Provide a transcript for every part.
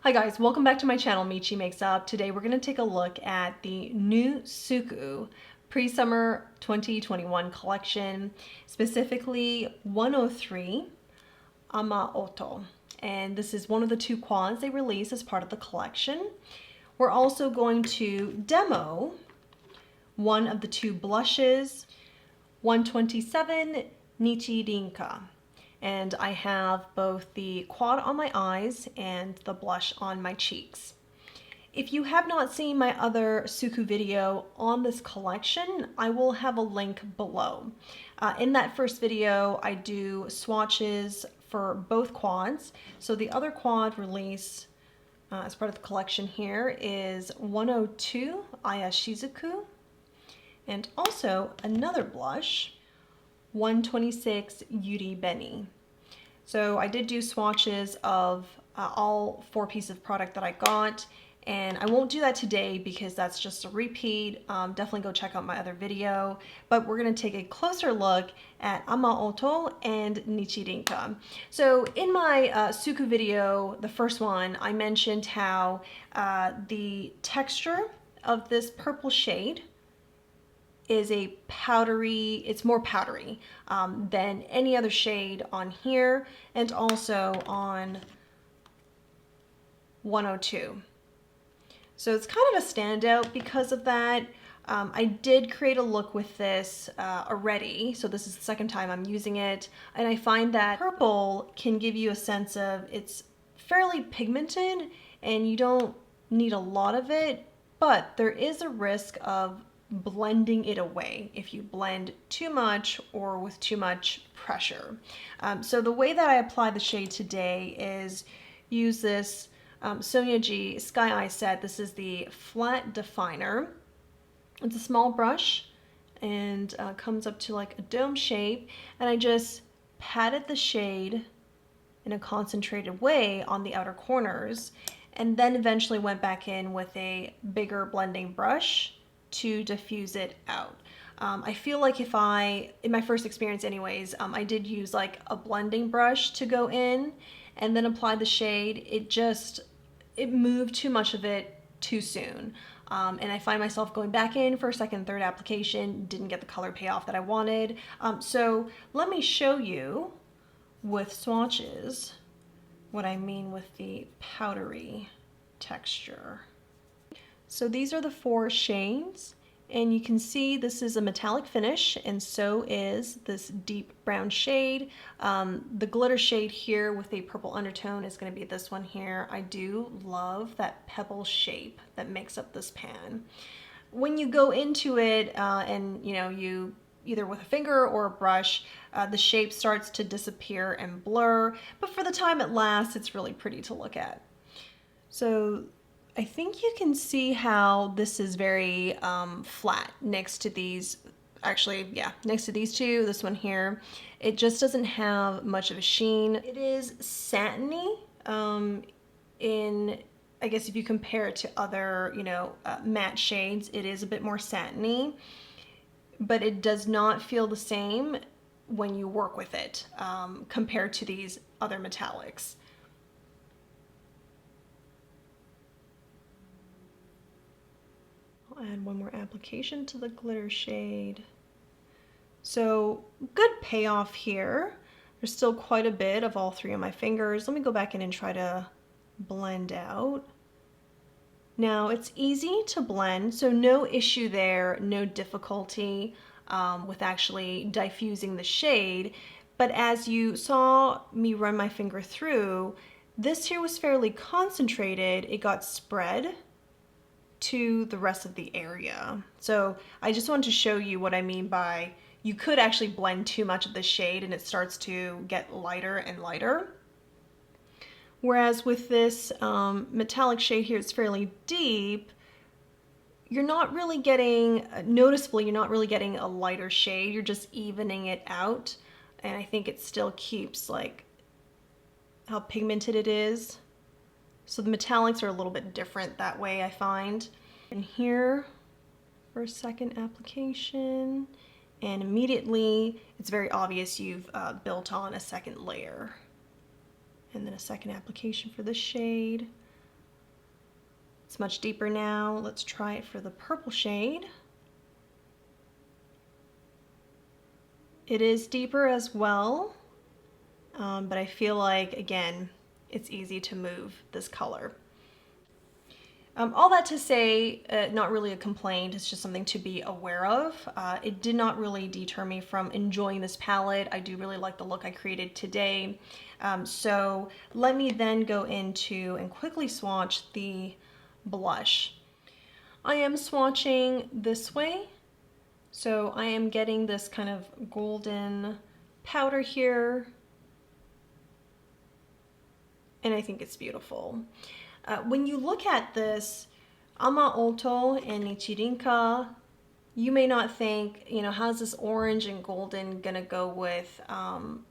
Hi guys, welcome back to my channel, Michi Makes Up. Today we're going to take a look at the new SUQQU Pre-Summer 2021 collection, specifically 103 Amaoto. And this is one of the two quads they released as part of the collection. We're also going to demo one of the two blushes, 127 Nichirinka. And I have both the quad on my eyes and the blush on my cheeks. If you have not seen my other SUQQU video on this collection, I will have a link below. In that first video, I do swatches for both quads. So the other quad release as part of the collection here is 102 SUQQU, and also another blush, 126 Yuri Beni. So I did do swatches of all 4 pieces of product that I got, and I won't do that today because that's just a repeat. Definitely go check out my other video, but we're gonna take a closer look at Amaoto and Nichirinka. So in my SUQQU video, the first one, I mentioned how the texture of this purple shade is a powdery, it's more powdery than any other shade on here and also on 102. So it's kind of a standout because of that. I did create a look with this already, so this is the second time I'm using it, and I find that purple can give you a sense of it's fairly pigmented and you don't need a lot of it, but there is a risk of blending it away if you blend too much or with too much pressure. So the way that I apply the shade today is use this Sonia G Sky Eye set. This is the flat definer. It's a small brush and comes up to like a dome shape, and I just patted the shade in a concentrated way on the outer corners, and then eventually went back in with a bigger blending brush to diffuse it out. I feel like if in my first experience anyways, I did use like a blending brush to go in and then apply the shade. It moved too much of it too soon. And I find myself going back in for a second, third application, didn't get the color payoff that I wanted. So let me show you with swatches what I mean with the powdery texture. So these are the 4 shades, and you can see this is a metallic finish, and so is this deep brown shade. The glitter shade here with a purple undertone is going to be this one here. I do love that pebble shape that makes up this pan. When you go into it and you either with a finger or a brush, the shape starts to disappear and blur, but for the time it lasts, it's really pretty to look at. So I think you can see how this is very flat next to these, actually, yeah, next to these two, this one here. It just doesn't have much of a sheen. It is satiny I guess if you compare it to other, matte shades, it is a bit more satiny, but it does not feel the same when you work with it compared to these other metallics. I'll add one more application to the glitter shade. So good payoff here. There's still quite a bit of all 3 of my fingers. Let me go back in and try to blend out. Now it's easy to blend, so no issue there, no difficulty with actually diffusing the shade. But as you saw me run my finger through, this here was fairly concentrated. It got spread to the rest of the area. So I just wanted to show you what I mean by you could actually blend too much of the shade and it starts to get lighter and lighter. Whereas with this metallic shade here, it's fairly deep. You're not really getting, noticeably, you're not really getting a lighter shade. You're just evening it out. And I think it still keeps like how pigmented it is. So the metallics are a little bit different that way, I find. And here for a second application, and immediately it's very obvious you've built on a second layer. And then a second application for this shade. It's much deeper now. Let's try it for the purple shade. It is deeper as well, but I feel like, again, it's easy to move this color. All that to say, not really a complaint, it's just something to be aware of. It did not really deter me from enjoying this palette. I do really like the look I created today. So let me then go into and quickly swatch the blush. I am swatching this way. So I am getting this kind of golden powder here, and I think it's beautiful. When you look at this, Amaoto and Nichirinka, you may not think, you know, how's this orange and golden gonna go with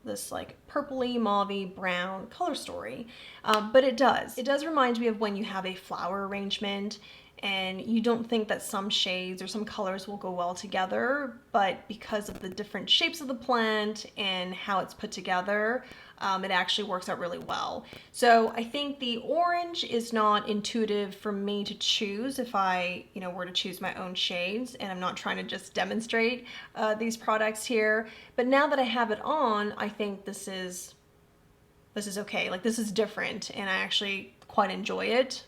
this like purpley, mauvey, brown color story? But it does. It does remind me of when you have a flower arrangement and you don't think that some shades or some colors will go well together, but because of the different shapes of the plant and how it's put together, it actually works out really well. So I think the orange is not intuitive for me to choose if I, you know, were to choose my own shades, and I'm not trying to just demonstrate these products here. But now that I have it on, I think this is okay. Like, this is different, and I actually quite enjoy it.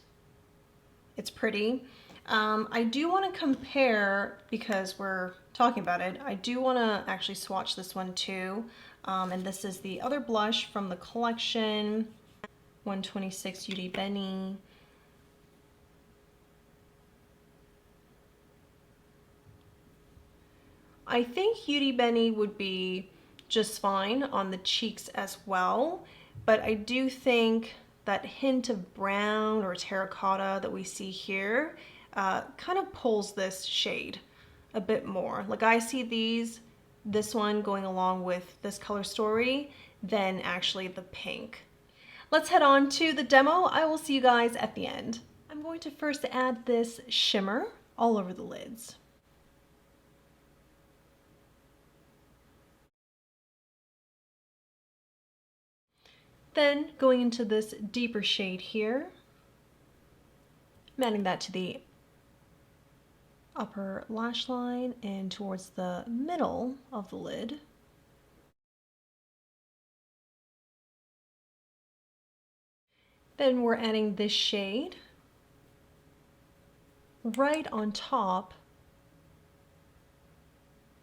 It's pretty. I do want to compare, because we're talking about it, I do want to actually swatch this one too. And this is the other blush from the collection, 126 Yuri Benny. I think Yuri Benny would be just fine on the cheeks as well, but I do think that hint of brown or terracotta that we see here kind of pulls this shade a bit more. Like, I see this one going along with this color story than actually the pink. Let's head on to the demo. I will see you guys at the end. I'm going to first add this shimmer all over the lids. Then going into this deeper shade here, I'm adding that to the upper lash line and towards the middle of the lid. Then we're adding this shade right on top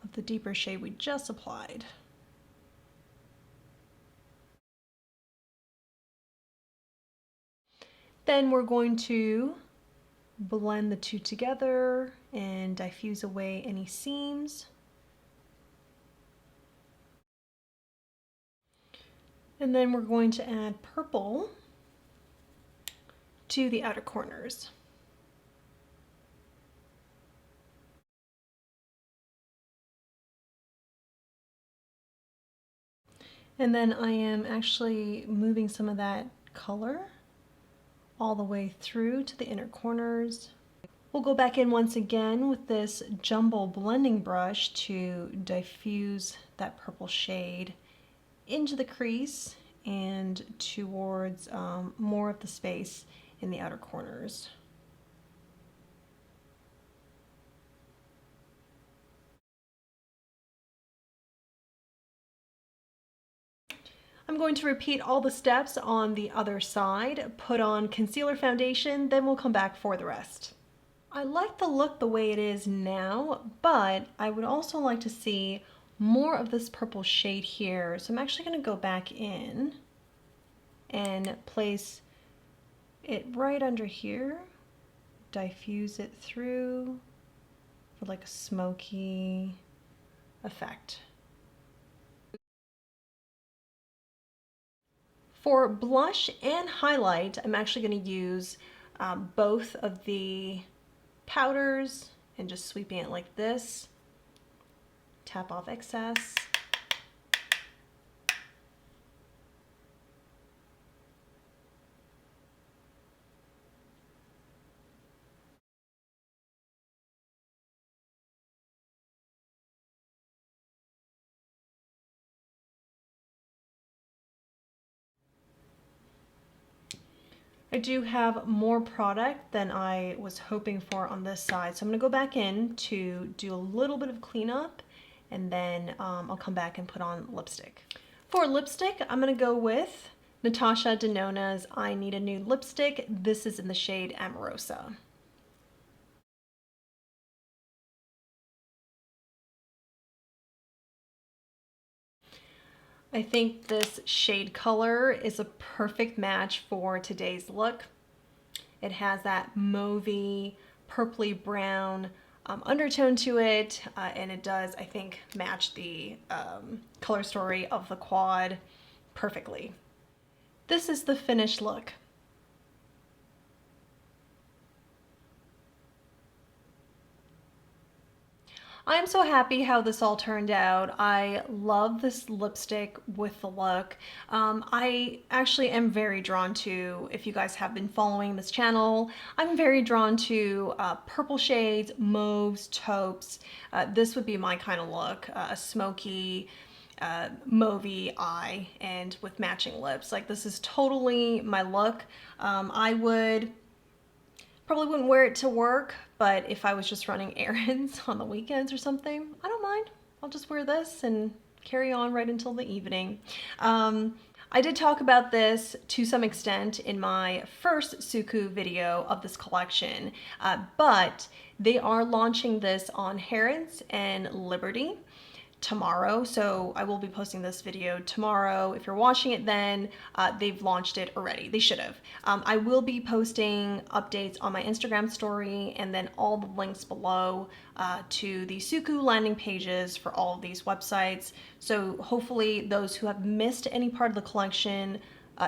of the deeper shade we just applied. Then we're going to blend the two together and diffuse away any seams. And then we're going to add purple to the outer corners. And then I am actually moving some of that color all the way through to the inner corners. We'll go back in once again with this jumbo blending brush to diffuse that purple shade into the crease and towards more of the space in the outer corners. I'm going to repeat all the steps on the other side, put on concealer foundation, then we'll come back for the rest. I like the look the way it is now, but I would also like to see more of this purple shade here. So I'm actually going to go back in and place it right under here, diffuse it through for like a smoky effect. For blush and highlight, I'm actually going to use both of the powders and just sweeping it like this. Tap off excess. I do have more product than I was hoping for on this side. So I'm gonna go back in to do a little bit of cleanup, and then I'll come back and put on lipstick. For lipstick, I'm gonna go with Natasha Denona's I Need a New Lipstick. This is in the shade Amorosa. I think this shade color is a perfect match for today's look. It has that mauvey, purpley brown undertone to it, and it does, I think, match the color story of the quad perfectly. This is the finished look. I'm so happy how this all turned out. I love this lipstick with the look. I actually am very drawn to, if you guys have been following this channel, I'm very drawn to purple shades, mauves, taupes. This would be my kind of look, a smoky, mauvey eye and with matching lips. Like, this is totally my look. I probably wouldn't wear it to work, but if I was just running errands on the weekends or something, I don't mind. I'll just wear this and carry on right until the evening. I did talk about this to some extent in my first SUQQU video of this collection, but they are launching this on Harrods and Liberty tomorrow, so I will be posting this video tomorrow. If you're watching it then, they've launched it already. They should have. I will be posting updates on my Instagram story and then all the links below to the SUQQU landing pages for all of these websites. So hopefully those who have missed any part of the collection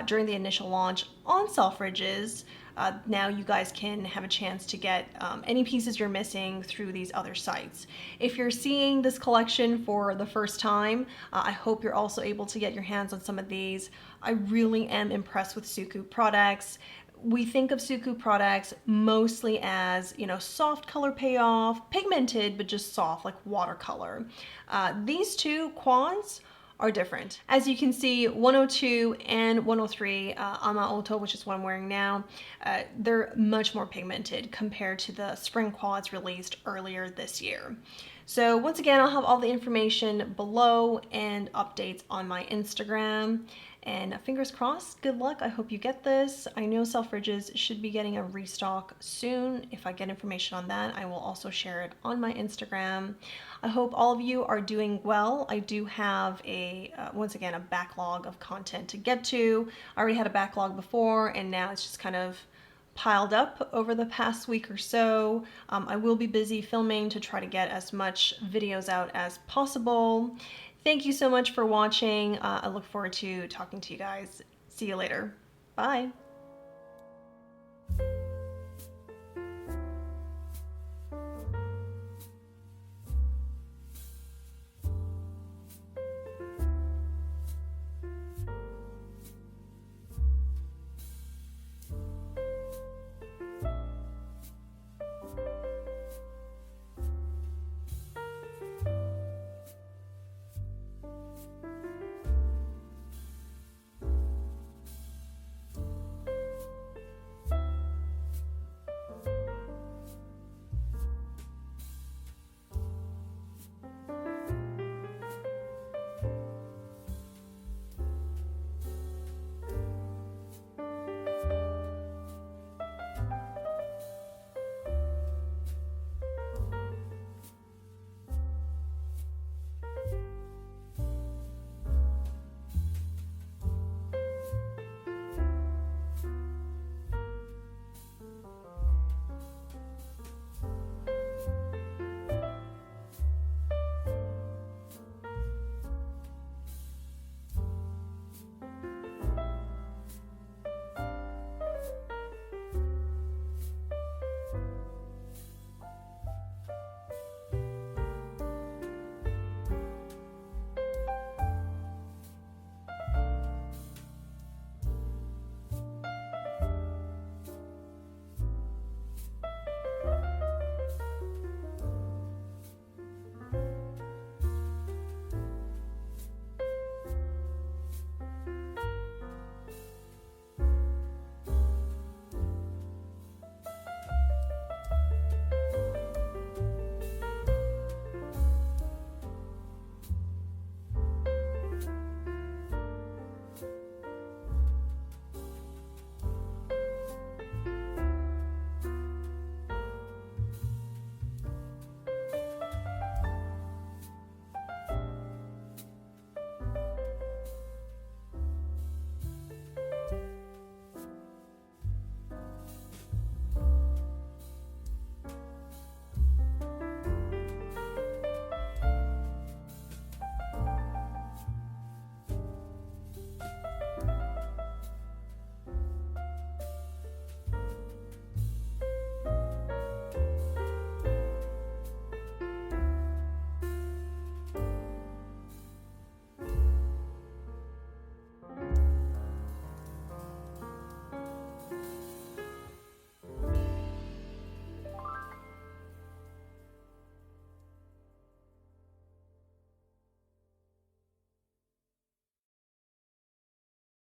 during the initial launch on Selfridges, now you guys can have a chance to get any pieces you're missing through these other sites. If you're seeing this collection for the first time, I hope you're also able to get your hands on some of these. I really am impressed with SUQQU products. We think of SUQQU products mostly as, you know, soft color payoff, pigmented, but just soft, like watercolor. These two quads are different. As you can see, 102 and 103 Amaoto, which is what I'm wearing now, they're much more pigmented compared to the spring quads released earlier this year. So once again, I'll have all the information below and updates on my Instagram. And fingers crossed, good luck. I hope you get this. I know Selfridges should be getting a restock soon. If I get information on that, I will also share it on my Instagram. I hope all of you are doing well. I do have once again, a backlog of content to get to. I already had a backlog before, and now it's just kind of piled up over the past week or so. I will be busy filming to try to get as much videos out as possible. Thank you so much for watching. I look forward to talking to you guys. See you later. Bye.